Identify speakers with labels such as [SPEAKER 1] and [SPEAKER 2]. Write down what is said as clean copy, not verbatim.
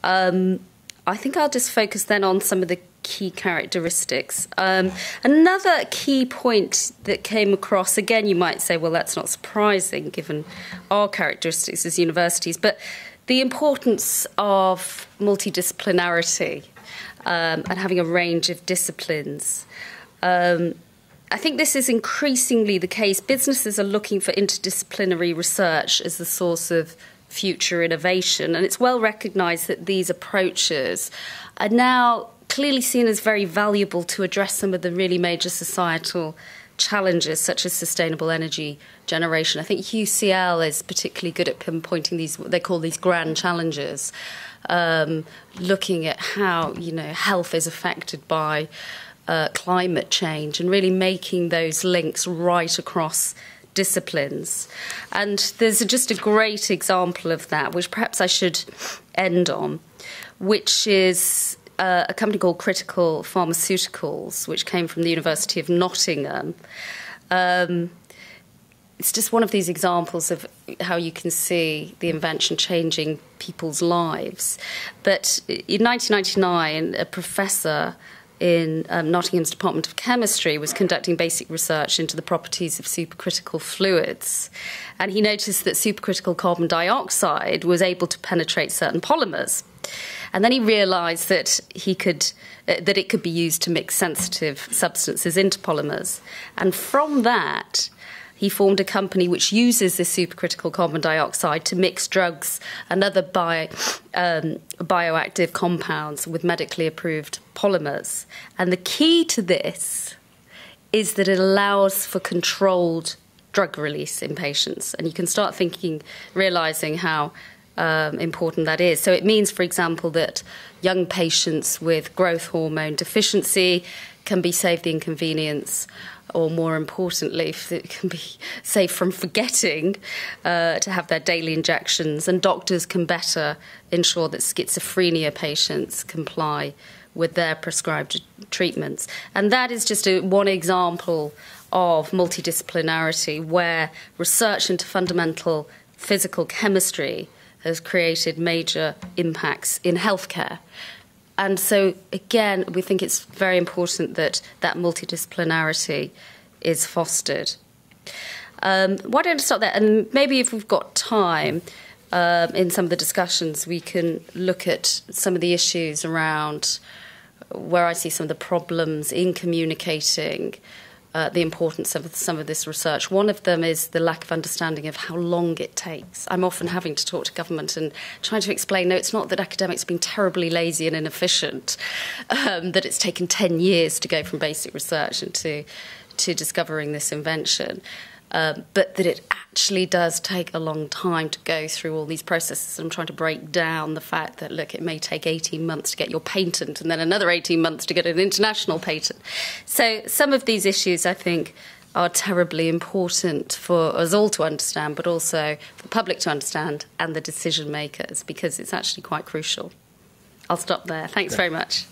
[SPEAKER 1] I think I'll just focus then on some of the key characteristics. Another key point that came across, again, you might say, well, that's not surprising given our characteristics as universities, but the importance of multidisciplinarity and having a range of disciplines. I think this is increasingly the case. Businesses are looking for interdisciplinary research as the source of future innovation, and it's well recognised that these approaches are now clearly seen as very valuable to address some of the really major societal challenges, such as sustainable energy generation. I think UCL is particularly good at pinpointing these, what they call these grand challenges, looking at how, health is affected by climate change and really making those links right across disciplines. And there's just a great example of that, which perhaps I should end on, which is a company called Critical Pharmaceuticals, which came from the University of Nottingham. It's just one of these examples of how you can see the invention changing people's lives. But in 1999, a professor in Nottingham's Department of Chemistry was conducting basic research into the properties of supercritical fluids. And he noticed that supercritical carbon dioxide was able to penetrate certain polymers. And then he realised that that it could be used to mix sensitive substances into polymers. And from that, he formed a company which uses this supercritical carbon dioxide to mix drugs and other bioactive compounds with medically approved polymers. And the key to this is that it allows for controlled drug release in patients. And you can start realising how important that is. So it means, for example, that young patients with growth hormone deficiency can be saved the inconvenience, or more importantly, it can be saved from forgetting to have their daily injections, and doctors can better ensure that schizophrenia patients comply with their prescribed treatments. And that is just one example of multidisciplinarity, where research into fundamental physical chemistry has created major impacts in healthcare. And so, again, we think it's very important that that multidisciplinarity is fostered. Why don't I start there? And maybe if we've got time in some of the discussions, we can look at some of the issues around where I see some of the problems in communicating the importance of some of this research. One of them is the lack of understanding of how long it takes. I'm often having to talk to government and trying to explain, no, it's not that academics have been terribly lazy and inefficient, that it's taken 10 years to go from basic research into discovering this invention, but that it actually does take a long time to go through all these processes. I'm trying to break down the fact that, look, it may take 18 months to get your patent and then another 18 months to get an international patent. So some of these issues, I think, are terribly important for us all to understand, but also for the public to understand and the decision makers, because it's actually quite crucial. I'll stop there. Thanks very much.